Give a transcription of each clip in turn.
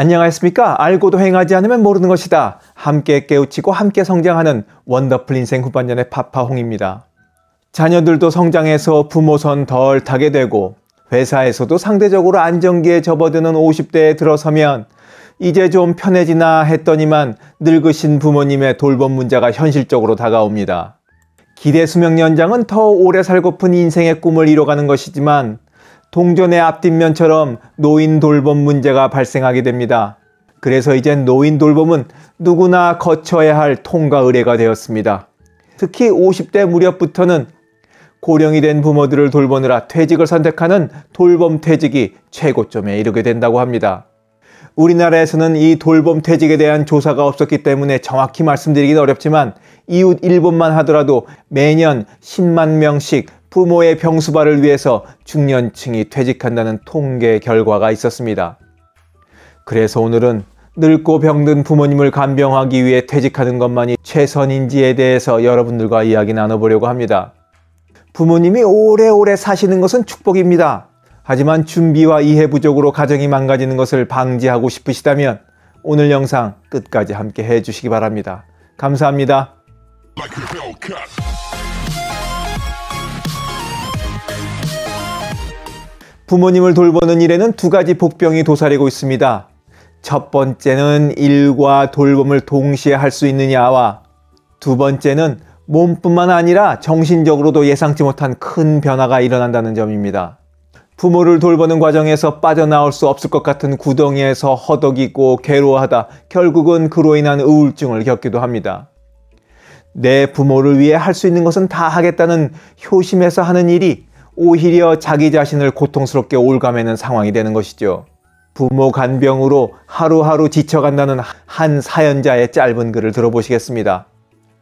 안녕하십니까? 알고도 행하지 않으면 모르는 것이다. 함께 깨우치고 함께 성장하는 원더풀 인생 후반년의 파파홍입니다. 자녀들도 성장해서 부모 손 덜 타게 되고 회사에서도 상대적으로 안정기에 접어드는 50대에 들어서면 이제 좀 편해지나 했더니만 늙으신 부모님의 돌봄 문제가 현실적으로 다가옵니다. 기대 수명 연장은 더 오래 살고픈 인생의 꿈을 이뤄가는 것이지만 동전의 앞뒷면처럼 노인 돌봄 문제가 발생하게 됩니다. 그래서 이젠 노인 돌봄은 누구나 거쳐야 할 통과 의례가 되었습니다. 특히 50대 무렵부터는 고령이 된 부모들을 돌보느라 퇴직을 선택하는 돌봄 퇴직이 최고점에 이르게 된다고 합니다. 우리나라에서는 이 돌봄 퇴직에 대한 조사가 없었기 때문에 정확히 말씀드리긴 어렵지만 이웃 일본만 하더라도 매년 10만 명씩 부모의 병수발을 위해서 중년층이 퇴직한다는 통계 결과가 있었습니다. 그래서 오늘은 늙고 병든 부모님을 간병하기 위해 퇴직하는 것만이 최선인지에 대해서 여러분들과 이야기 나눠보려고 합니다. 부모님이 오래오래 사시는 것은 축복입니다. 하지만 준비와 이해 부족으로 가정이 망가지는 것을 방지하고 싶으시다면 오늘 영상 끝까지 함께 해주시기 바랍니다. 감사합니다. 부모님을 돌보는 일에는 두 가지 복병이 도사리고 있습니다. 첫 번째는 일과 돌봄을 동시에 할 수 있느냐와 두 번째는 몸뿐만 아니라 정신적으로도 예상치 못한 큰 변화가 일어난다는 점입니다. 부모를 돌보는 과정에서 빠져나올 수 없을 것 같은 구덩이에서 허덕이고 괴로워하다 결국은 그로 인한 우울증을 겪기도 합니다. 내 부모를 위해 할 수 있는 것은 다 하겠다는 효심에서 하는 일이 오히려 자기 자신을 고통스럽게 올가매는 상황이 되는 것이죠. 부모 간병으로 하루하루 지쳐간다는 한 사연자의 짧은 글을 들어보시겠습니다.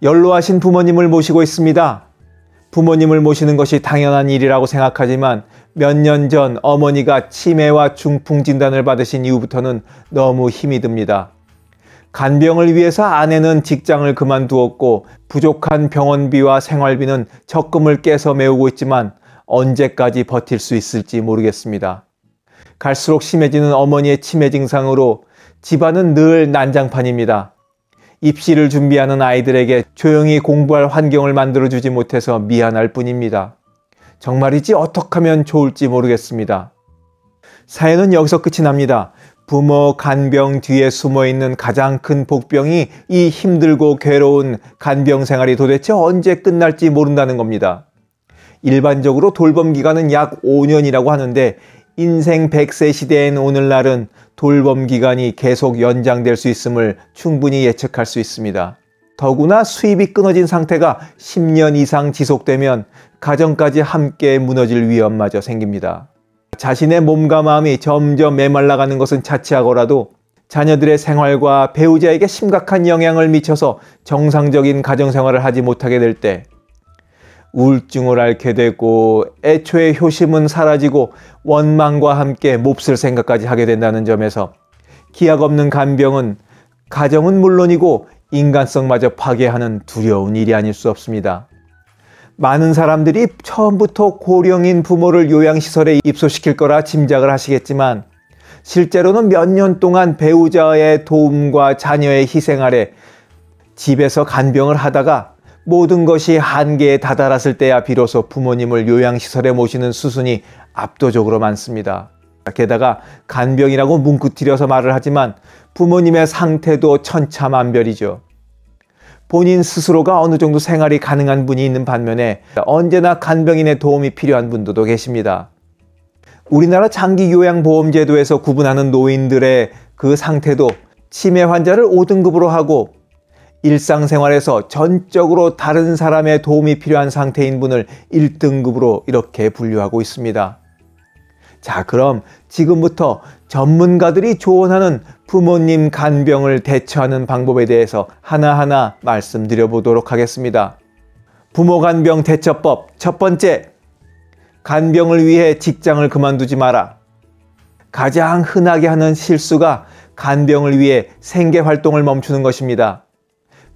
연로하신 부모님을 모시고 있습니다. 부모님을 모시는 것이 당연한 일이라고 생각하지만 몇 년 전 어머니가 치매와 중풍 진단을 받으신 이후부터는 너무 힘이 듭니다. 간병을 위해서 아내는 직장을 그만두었고 부족한 병원비와 생활비는 적금을 깨서 메우고 있지만 언제까지 버틸 수 있을지 모르겠습니다. 갈수록 심해지는 어머니의 치매 증상으로 집안은 늘 난장판입니다. 입시를 준비하는 아이들에게 조용히 공부할 환경을 만들어주지 못해서 미안할 뿐입니다. 정말이지 어떻게 하면 좋을지 모르겠습니다. 사연은 여기서 끝이 납니다. 부모 간병 뒤에 숨어있는 가장 큰 복병이 이 힘들고 괴로운 간병 생활이 도대체 언제 끝날지 모른다는 겁니다. 일반적으로 돌봄 기간은 약 5년이라고 하는데 인생 100세 시대인 오늘날은 돌봄 기간이 계속 연장될 수 있음을 충분히 예측할 수 있습니다. 더구나 수입이 끊어진 상태가 10년 이상 지속되면 가정까지 함께 무너질 위험마저 생깁니다. 자신의 몸과 마음이 점점 메말라가는 것은 차치하고라도 자녀들의 생활과 배우자에게 심각한 영향을 미쳐서 정상적인 가정생활을 하지 못하게 될 때 우울증을 앓게 되고 애초에 효심은 사라지고 원망과 함께 몹쓸 생각까지 하게 된다는 점에서 기약 없는 간병은 가정은 물론이고 인간성마저 파괴하는 두려운 일이 아닐 수 없습니다. 많은 사람들이 처음부터 고령인 부모를 요양시설에 입소시킬 거라 짐작을 하시겠지만 실제로는 몇 년 동안 배우자의 도움과 자녀의 희생 아래 집에서 간병을 하다가 모든 것이 한계에 다다랐을 때야 비로소 부모님을 요양시설에 모시는 수순이 압도적으로 많습니다. 게다가 간병이라고 뭉그뜨려서 말을 하지만 부모님의 상태도 천차만별이죠. 본인 스스로가 어느 정도 생활이 가능한 분이 있는 반면에 언제나 간병인의 도움이 필요한 분들도 계십니다. 우리나라 장기요양보험제도에서 구분하는 노인들의 그 상태도 치매 환자를 5등급으로 하고 일상생활에서 전적으로 다른 사람의 도움이 필요한 상태인 분을 1등급으로 이렇게 분류하고 있습니다. 자, 그럼 지금부터 전문가들이 조언하는 부모님 간병을 대처하는 방법에 대해서 하나하나 말씀드려 보도록 하겠습니다. 부모 간병 대처법 첫 번째, 간병을 위해 직장을 그만두지 마라. 가장 흔하게 하는 실수가 간병을 위해 생계활동을 멈추는 것입니다.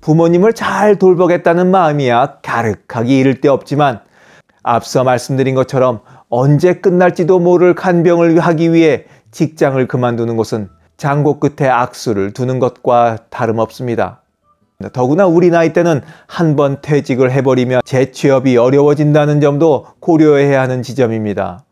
부모님을 잘 돌보겠다는 마음이야 갸륵하기 이를 데 없지만 앞서 말씀드린 것처럼 언제 끝날지도 모를 간병을 하기 위해 직장을 그만두는 것은 장고 끝에 악수를 두는 것과 다름없습니다. 더구나 우리 나이 때는 한 번 퇴직을 해버리면 재취업이 어려워진다는 점도 고려해야 하는 지점입니다.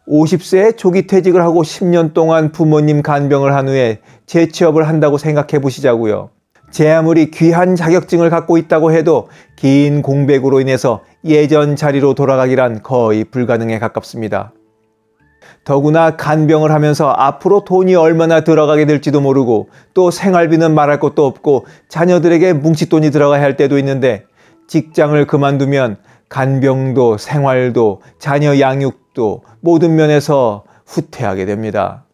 50세에 조기 퇴직을 하고 10년 동안 부모님 간병을 한 후에 재취업을 한다고 생각해 보시자고요. 제 아무리 귀한 자격증을 갖고 있다고 해도 긴 공백으로 인해서 예전 자리로 돌아가기란 거의 불가능에 가깝습니다. 더구나 간병을 하면서 앞으로 돈이 얼마나 들어가게 될지도 모르고 또 생활비는 말할 것도 없고 자녀들에게 뭉칫돈이 들어가야 할 때도 있는데 직장을 그만두면 간병도 생활도 자녀 양육도 모든 면에서 후퇴하게 됩니다.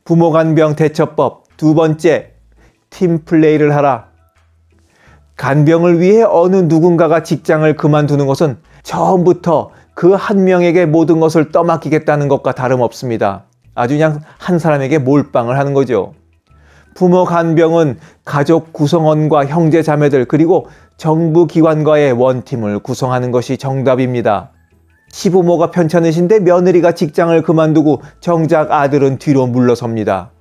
부모 간병 대처법 두 번째, 팀플레이를 하라. 간병을 위해 어느 누군가가 직장을 그만두는 것은 처음부터 그 한 명에게 모든 것을 떠맡기겠다는 것과 다름없습니다. 아주 그냥 한 사람에게 몰빵을 하는 거죠. 부모 간병은 가족 구성원과 형제 자매들 그리고 정부 기관과의 원팀을 구성하는 것이 정답입니다. 시부모가 편찮으신데 며느리가 직장을 그만두고 정작 아들은 뒤로 물러섭니다.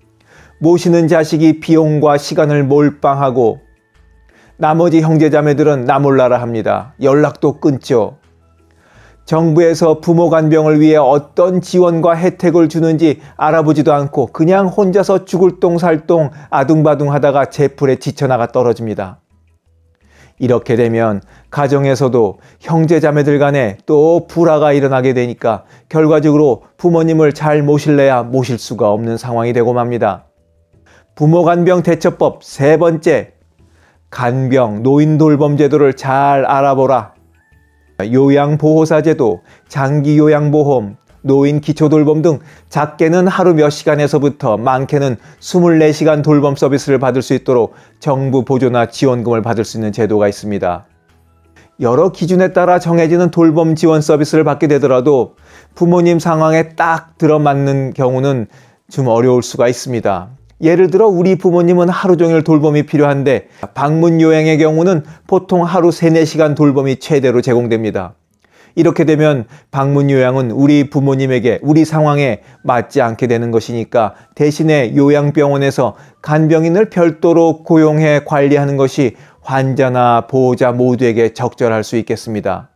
모시는 자식이 비용과 시간을 몰빵하고 나머지 형제자매들은 나 몰라라 합니다. 연락도 끊죠. 정부에서 부모 간병을 위해 어떤 지원과 혜택을 주는지 알아보지도 않고 그냥 혼자서 죽을 똥 살 똥 아둥바둥 하다가 제풀에 지쳐나가 떨어집니다. 이렇게 되면 가정에서도 형제자매들 간에 또 불화가 일어나게 되니까 결과적으로 부모님을 잘 모실래야 모실 수가 없는 상황이 되고 맙니다. 부모 간병 대처법 세 번째, 간병 노인 돌봄 제도를 잘 알아보라. 요양보호사 제도, 장기요양보험, 노인 기초돌봄 등 작게는 하루 몇 시간에서부터 많게는 24시간 돌봄 서비스를 받을 수 있도록 정부 보조나 지원금을 받을 수 있는 제도가 있습니다. 여러 기준에 따라 정해지는 돌봄 지원 서비스를 받게 되더라도 부모님 상황에 딱 들어맞는 경우는 좀 어려울 수가 있습니다. 예를 들어 우리 부모님은 하루 종일 돌봄이 필요한데 방문 요양의 경우는 보통 하루 3, 4시간 돌봄이 최대로 제공됩니다. 이렇게 되면 방문 요양은 우리 부모님에게 우리 상황에 맞지 않게 되는 것이니까 대신에 요양병원에서 간병인을 별도로 고용해 관리하는 것이 환자나 보호자 모두에게 적절할 수 있겠습니다.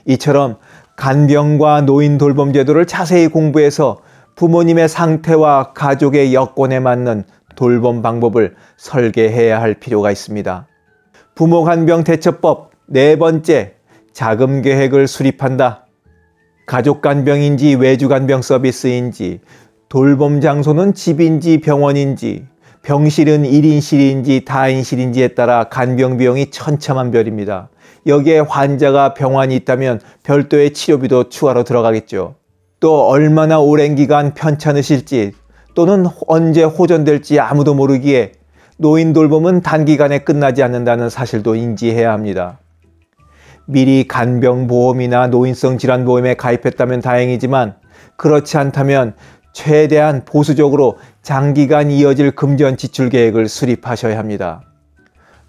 이처럼 간병과 노인 돌봄 제도를 자세히 공부해서 부모님의 상태와 가족의 여건에 맞는 돌봄 방법을 설계해야 할 필요가 있습니다. 부모 간병 대처법 네 번째, 자금 계획을 수립한다. 가족 간병인지 외주 간병 서비스인지, 돌봄 장소는 집인지 병원인지, 병실은 1인실인지 다인실인지에 따라 간병 비용이 천차만별입니다. 여기에 환자가 병환이 있다면 별도의 치료비도 추가로 들어가겠죠. 또 얼마나 오랜 기간 편찮으실지 또는 언제 호전될지 아무도 모르기에 노인 돌봄은 단기간에 끝나지 않는다는 사실도 인지해야 합니다. 미리 간병보험이나 노인성 질환보험에 가입했다면 다행이지만 그렇지 않다면 최대한 보수적으로 장기간 이어질 금전 지출 계획을 수립하셔야 합니다.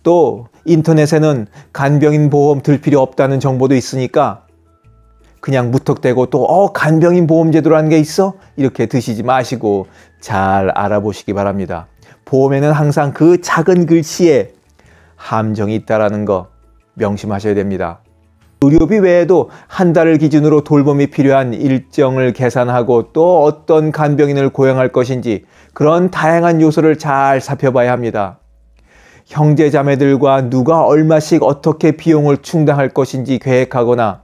또 인터넷에는 간병인 보험 들 필요 없다는 정보도 있으니까 그냥 무턱대고 또 간병인 보험 제도라는 게 있어? 이렇게 드시지 마시고 잘 알아보시기 바랍니다. 보험에는 항상 그 작은 글씨에 함정이 있다는 거 명심하셔야 됩니다. 의료비 외에도 한 달을 기준으로 돌봄이 필요한 일정을 계산하고 또 어떤 간병인을 고용할 것인지 그런 다양한 요소를 잘 살펴봐야 합니다. 형제자매들과 누가 얼마씩 어떻게 비용을 충당할 것인지 계획하거나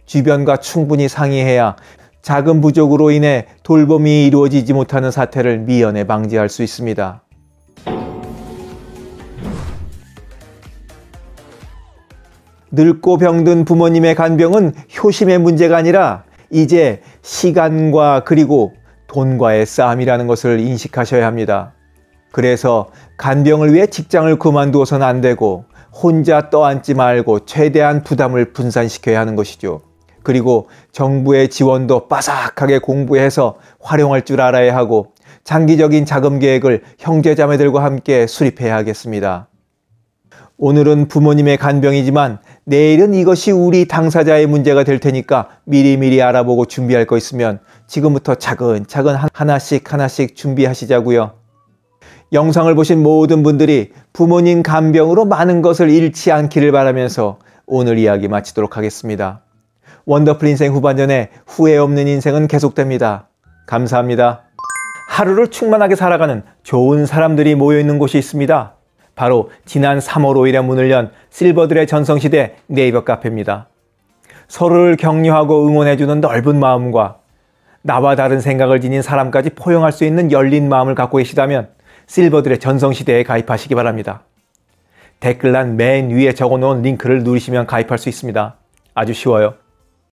주변과 충분히 상의해야 자금 부족으로 인해 돌봄이 이루어지지 못하는 사태를 미연에 방지할 수 있습니다. 늙고 병든 부모님의 간병은 효심의 문제가 아니라 이제 시간과 그리고 돈과의 싸움이라는 것을 인식하셔야 합니다. 그래서 간병을 위해 직장을 그만두어서는 안 되고 혼자 떠안지 말고 최대한 부담을 분산시켜야 하는 것이죠. 그리고 정부의 지원도 빠삭하게 공부해서 활용할 줄 알아야 하고 장기적인 자금 계획을 형제자매들과 함께 수립해야 하겠습니다. 오늘은 부모님의 간병이지만 내일은 이것이 우리 당사자의 문제가 될 테니까 미리미리 알아보고 준비할 거 있으면 지금부터 차근차근 하나씩 준비하시자고요. 영상을 보신 모든 분들이 부모님 간병으로 많은 것을 잃지 않기를 바라면서 오늘 이야기 마치도록 하겠습니다. 원더풀 인생 후반전에 후회 없는 인생은 계속됩니다. 감사합니다. 하루를 충만하게 살아가는 좋은 사람들이 모여있는 곳이 있습니다. 바로 지난 3월 5일에 문을 연 실버들의 전성시대 네이버 카페입니다. 서로를 격려하고 응원해주는 넓은 마음과 나와 다른 생각을 지닌 사람까지 포용할 수 있는 열린 마음을 갖고 계시다면 실버들의 전성시대에 가입하시기 바랍니다. 댓글란 맨 위에 적어놓은 링크를 누르시면 가입할 수 있습니다. 아주 쉬워요.